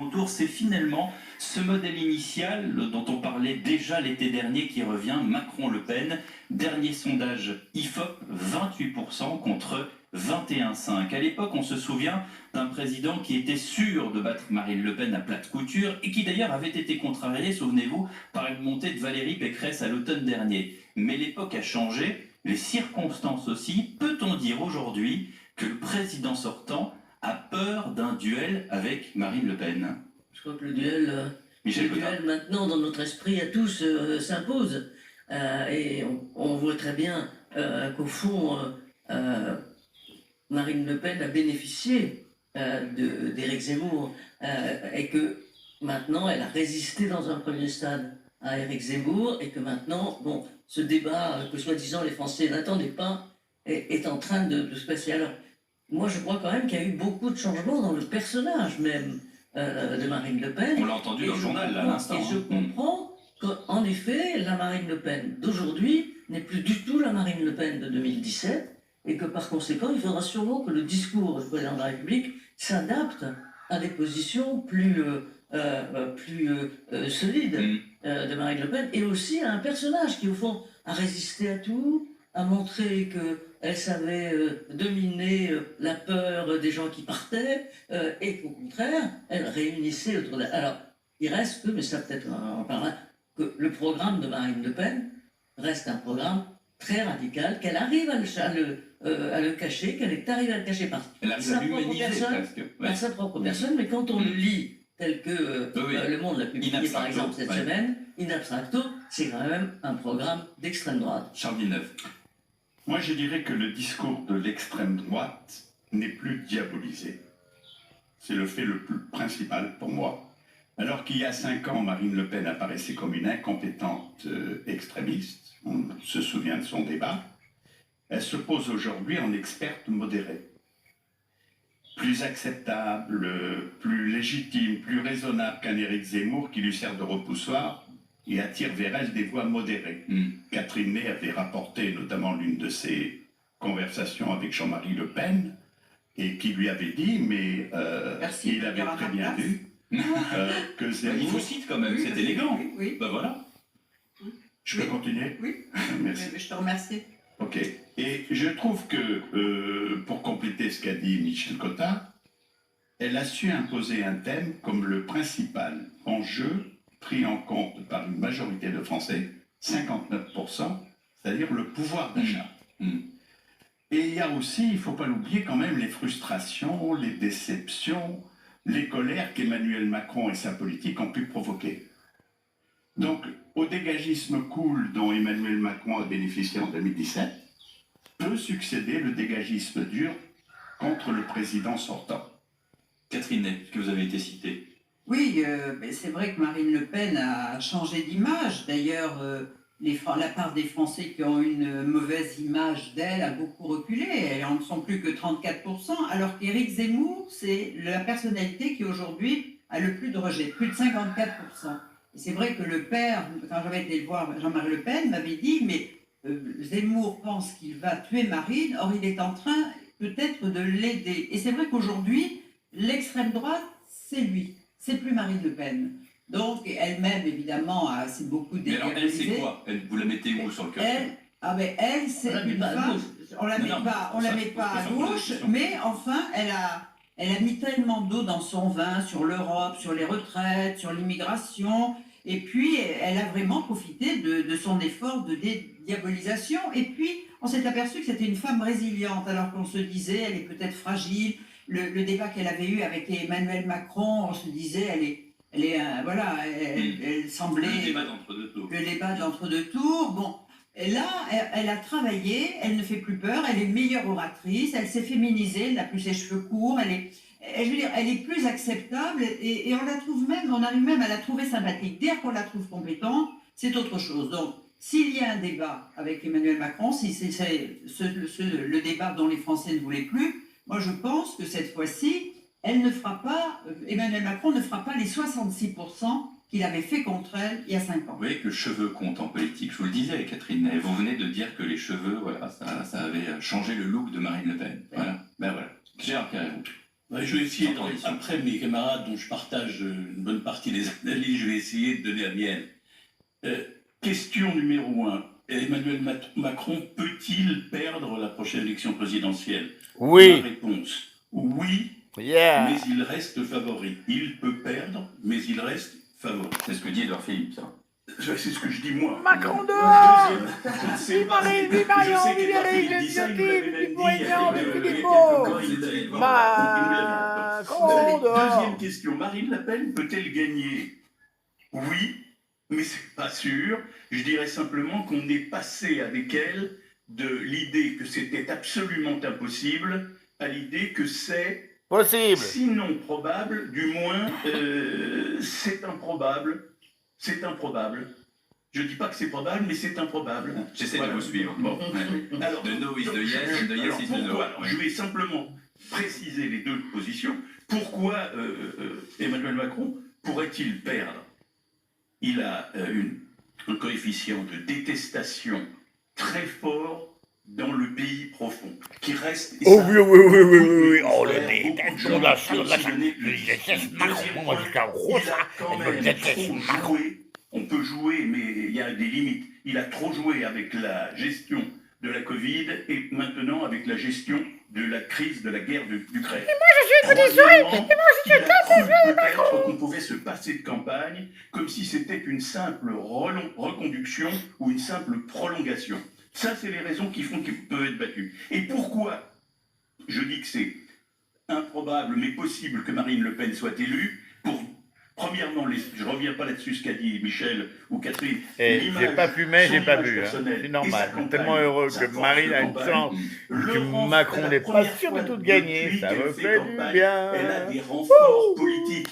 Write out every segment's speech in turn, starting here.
second tour, c'est finalement ce modèle initial dont on parlait déjà l'été dernier qui revient, Macron-Le Pen. Dernier sondage IFOP, 28% contre 21,5. À l'époque, on se souvient d'un président qui était sûr de battre Marine Le Pen à plate couture et qui d'ailleurs avait été contrarié, souvenez-vous, par une montée de Valérie Pécresse à l'automne dernier. Mais l'époque a changé, les circonstances aussi. Peut-on dire aujourd'hui que le président sortant a peur d'un duel avec Marine Le Pen? Je crois que le duel, maintenant dans notre esprit à tous s'impose. Et on voit très bien qu'au fond, Marine Le Pen a bénéficié d'Éric Zemmour et que maintenant elle a résisté dans un premier stade à Éric Zemmour et que maintenant, bon, ce débat que soi-disant les Français n'attendaient pas est en train de se passer. Alors, moi je crois quand même qu'il y a eu beaucoup de changements dans le personnage même de Marine Le Pen. On l'a entendu dans le journal là, à l'instant. Et je comprends qu'en effet, la Marine Le Pen d'aujourd'hui n'est plus du tout la Marine Le Pen de 2017 et que par conséquent, il faudra sûrement que le discours du président de la République s'adapte à des positions plus solides de Marine Le Pen et aussi à un personnage qui, au fond, a résisté à tout, a montré qu'elle savait dominer la peur des gens qui partaient et qu'au contraire, elle réunissait autour d'elle. Alors, il reste que, mais ça peut-être on parlera, que le programme de Marine Le Pen reste un programme très radical, qu'elle arrive à le cacher, qu'elle est arrivée à le cacher par sa propre personne, mais quand on le lit tel que Le Monde l'a publié par exemple cette semaine, in abstracto, c'est quand même un programme d'extrême droite. Charles Villeneuve. Moi je dirais que le discours de l'extrême droite n'est plus diabolisé. C'est le fait le plus principal pour moi. Alors qu'il y a 5 ans, Marine Le Pen apparaissait comme une incompétente extrémiste, on se souvient de son débat, elle se pose aujourd'hui en experte modérée. Plus acceptable, plus légitime, plus raisonnable qu'un Éric Zemmour qui lui sert de repoussoir et attire vers elle des voix modérées. Catherine Ney avait rapporté notamment l'une de ses conversations avec Jean-Marie Le Pen et qui lui avait dit, mais il avait très bien vu que Zemmour... Il faut citer quand même, c'est élégant. Oui. Ben voilà. Je peux continuer? Oui. Merci. Je te remercie. Ok. Et je trouve que, pour compléter ce qu'a dit Michel Cotta, elle a su imposer un thème comme le principal enjeu pris en compte par une majorité de Français, 59%, c'est-à-dire le pouvoir d'achat. Et il y a aussi, il ne faut pas l'oublier quand même, les frustrations, les déceptions, les colères qu'Emmanuel Macron et sa politique ont pu provoquer. Donc, au dégagisme cool dont Emmanuel Macron a bénéficié en 2017, peut succéder le dégagisme dur contre le président sortant. Catherine Ney, que vous avez été citée. Oui, c'est vrai que Marine Le Pen a changé d'image. D'ailleurs, la part des Français qui ont une mauvaise image d'elle a beaucoup reculé. Elles en sont plus que 34%, alors qu'Éric Zemmour, c'est la personnalité qui aujourd'hui a le plus de rejet, plus de 54%. Et c'est vrai que le père, quand j'avais été le voir, Jean-Marie Le Pen, m'avait dit, mais Zemmour pense qu'il va tuer Marine, or il est en train peut-être de l'aider. Et c'est vrai qu'aujourd'hui, l'extrême droite, c'est lui, c'est plus Marine Le Pen. Donc elle-même, évidemment, c'est beaucoup dédiabolisé. Mais alors elle, c'est quoi? Vous la mettez où sur le cœur? Elle, c'est une femme... On la met pas à gauche, mais enfin, elle a mis tellement d'eau dans son vin sur l'Europe, sur les retraites, sur l'immigration, et puis elle a vraiment profité de son effort de dédiabolisation. Et puis, on s'est aperçu que c'était une femme résiliente, alors qu'on se disait, elle est peut-être fragile. Le débat qu'elle avait eu avec Emmanuel Macron, on se disait, elle semblait... Le débat d'entre-deux tours. Le débat d'entre-deux tours, bon... Et là, elle a travaillé, elle ne fait plus peur, elle est meilleure oratrice, elle s'est féminisée, elle n'a plus ses cheveux courts, je veux dire, elle est plus acceptable et on la trouve même, on arrive même à la trouver sympathique. Dès qu'on la trouve compétente, c'est autre chose. Donc, s'il y a un débat avec Emmanuel Macron, si c'est le débat dont les Français ne voulaient plus, moi je pense que cette fois-ci, Emmanuel Macron ne fera pas les 66% qu'il avait fait contre elle il y a 5 ans. Vous voyez que le cheveu compte en politique. Je vous le disais, Catherine Ney. Vous venez de dire que les cheveux, voilà, ça avait changé le look de Marine Le Pen. Voilà. Ben voilà. Gérard Carrérou. Ouais, je vais essayer, Sans transition. après mes camarades dont je partage une bonne partie des analyses, je vais essayer de donner la mienne. Question numéro 1. Emmanuel Macron peut-il perdre la prochaine élection présidentielle? Ma Oui. réponse, oui, Yeah. mais il reste favori. Il peut perdre, mais il reste favori. C'est ce que dit Edouard Philippe, ça. C'est ce que je dis moi. Macron dehors. Je ne sais pas. Marine, Je Marion, sais qu'Edouard Vivien, Philippe dit ça, il nous l'avait même dit il y a Boignan, quelques Philippot. mois, il nous l'avait dit. Macron dehors. Deuxième question, Marine Le Pen peut-elle gagner? Oui, mais c'est pas sûr. Je dirais simplement qu'on est passé avec elle de l'idée que c'était absolument impossible à l'idée que c'est, Possible. sinon probable, du moins c'est improbable. C'est improbable. Je dis pas que c'est probable, mais c'est improbable. J'essaie Voilà. de vous suivre. Bon. Ouais. Alors, De no is donc, de yes, de yes alors, is de no. pourquoi Alors, je vais simplement préciser les deux positions. Pourquoi Emmanuel Macron pourrait-il perdre? Il a un coefficient de détestation très fort dans le pays profond, qui reste... et Oh ça, oui, oui, oui, oui, oui, oui. beaucoup Oh, de le confrères, beaucoup de déteste, gens là, sur ont la considéré je le déteste deuxième Macron, point, moi, je suis un gros il a ça. quand Je même déteste trop Macron. joué. On peut jouer, mais il y a des limites. Il a trop joué avec la gestion de la Covid et maintenant avec la gestion de la crise de la guerre d'Ukraine. Et moi, je suis côté souris. Il a cru peut-être qu'on pouvait se passer de campagne comme si c'était une simple reconduction ou une simple prolongation. Ça, c'est les raisons qui font qu'il peut être battu. Et pourquoi je dis que c'est improbable mais possible que Marine Le Pen soit élue? Premièrement, je ne reviens pas là-dessus ce qu'a dit Michel ou Catherine. Et j'ai pas fumé, j'ai pas bu. Hein. personnel C'est et normal. sa Je suis campagne, tellement heureux sa que force Marine de a une campagne, chance. Que Laurence, Macron la n'est pas première sûr de fois tout gagner. depuis Ça qu'elle me fait fait du campagne, bien. Elle a des renforts politiques.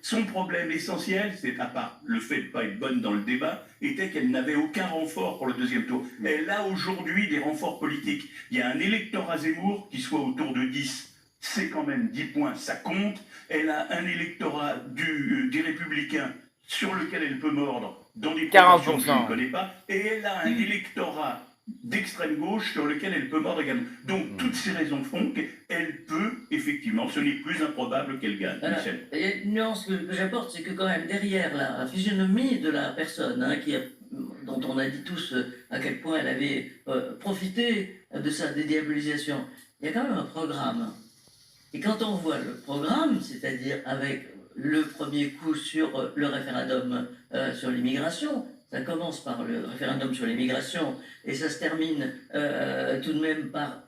Son problème essentiel, c'est à part le fait de ne pas être bonne dans le débat, était qu'elle n'avait aucun renfort pour le deuxième tour. Elle a aujourd'hui des renforts politiques. Il y a un électorat Zemmour qui soit autour de 10. C'est quand même 10 points, ça compte. Elle a un électorat des Républicains sur lequel elle peut mordre dans des proportions que je 40%. ne connais pas. Et elle a un électorat d'extrême gauche sur lequel elle peut mordre également. Donc toutes ces raisons font qu'elle peut, effectivement, ce n'est plus improbable qu'elle gagne. Voilà. Michel. Il y a une nuance que j'apporte, c'est que quand même derrière la physionomie de la personne, hein, dont on a dit tous à quel point elle avait profité de sa dédiabolisation, il y a quand même un programme. Et quand on voit le programme, c'est-à-dire avec le premier coup sur le référendum sur l'immigration, ça commence par le référendum sur l'immigration et ça se termine tout de même par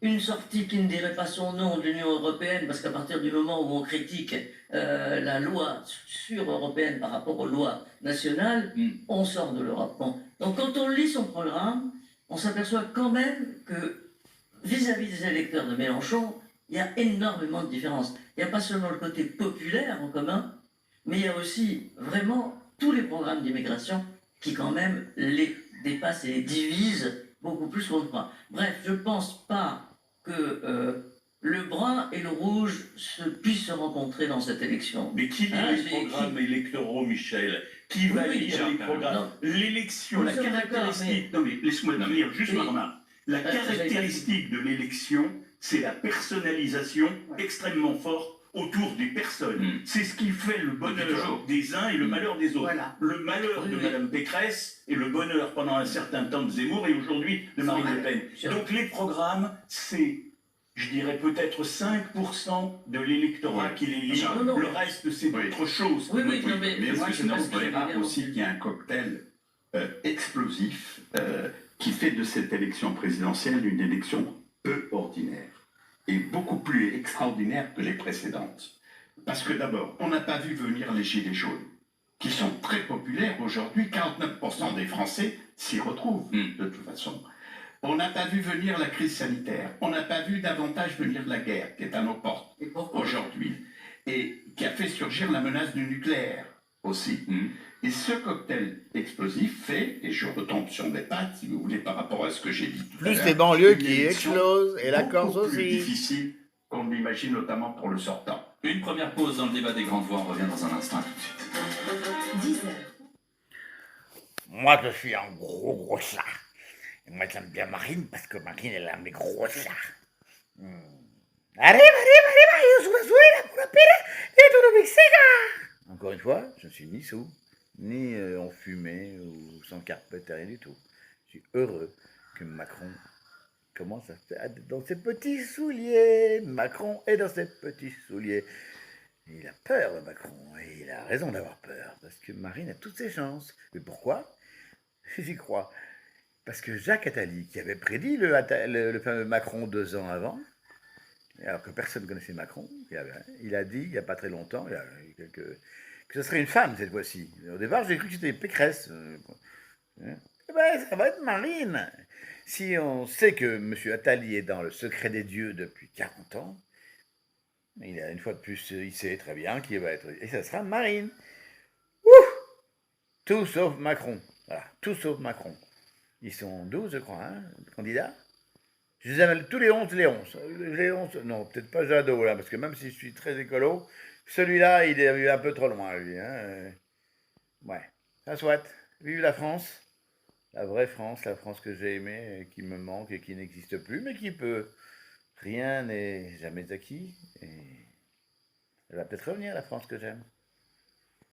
une sortie qui ne dirait pas son nom de l'Union européenne, parce qu'à partir du moment où on critique la loi sur-européenne par rapport aux lois nationales, on sort de l'Europe. Bon. Donc quand on lit son programme, on s'aperçoit quand même que vis-à-vis des électeurs de Mélenchon, il y a énormément de différences. Il n'y a pas seulement le côté populaire en commun, mais il y a aussi vraiment tous les programmes d'immigration qui quand même les dépassent et les divisent beaucoup plus qu'on le croit. Bref, je ne pense pas que le brun et le rouge puissent se rencontrer dans cette élection. Mais qui lit les programmes électoraux, Michel? Qui va lire les programmes? L'élection, la caractéristique... Non mais laisse-moi lire juste ma remarque. La caractéristique de l'élection, c'est la personnalisation extrêmement forte autour des personnes. C'est ce qui fait le bonheur des uns et le malheur des autres. Voilà. Le malheur de Mme Pécresse et le bonheur pendant un certain temps de Zemmour et aujourd'hui de Marine Le Pen. Donc les programmes, c'est, je dirais peut-être 5% de l'électorat qui les lit. Le reste, c'est autre chose. Oui, oui, non, Mais moi, je pense considère aussi qu'il y a un cocktail explosif qui fait de cette élection présidentielle une élection peu ordinaire et beaucoup plus extraordinaire que les précédentes. Parce que d'abord, on n'a pas vu venir les gilets jaunes, qui sont très populaires aujourd'hui. 49% des Français s'y retrouvent, de toute façon. On n'a pas vu venir la crise sanitaire. On n'a pas vu davantage venir la guerre, qui est à nos portes aujourd'hui, et qui a fait surgir la menace du nucléaire aussi. Et ce cocktail explosif fait, et je retombe sur mes pattes, si vous voulez, par rapport à ce que j'ai dit tout à Plus l'heure, les banlieues une qui élection explosent et la Corse beaucoup plus aussi. difficile qu'on l'imagine, notamment pour le sortant. Une première pause dans le débat des grandes voix, on revient dans un instant, tout de suite. 10 heures. Moi, je suis un gros chat. Et moi, j'aime bien Marine parce que Marine, elle a mes gros chats. Encore une fois, je ne suis ni sous, ni en fumée ou sans carpette, rien du tout. Je suis heureux que Macron commence à faire dans ses petits souliers. Macron est dans ses petits souliers. Il a peur, Macron, et il a raison d'avoir peur, parce que Marine a toutes ses chances. Mais pourquoi? J'y crois. Parce que Jacques Attali, qui avait prédit le fameux Macron 2 ans avant, alors que personne ne connaissait Macron, il a dit, il n'y a pas très longtemps, que ce serait une femme cette fois-ci. Au départ, j'ai cru que c'était Pécresse. Eh ben, ça va être Marine. Si on sait que M. Attali est dans le secret des dieux depuis 40 ans, il a une fois de plus, il sait très bien qui va être. Et ça sera Marine. Ouh, tout sauf Macron. Voilà, tout sauf Macron. Ils sont 12, je crois, hein, candidats. Je les appelle tous les 11, les 11. Les 11, non, peut-être pas Jadot, là, parce que même si je suis très écolo, celui-là, il est un peu trop loin, lui. Hein. Ouais, ça soit. Vive la France. La vraie France, la France que j'ai aimée, qui me manque et qui n'existe plus, mais qui peut. Rien n'est jamais acquis. Et elle va peut-être revenir, la France que j'aime.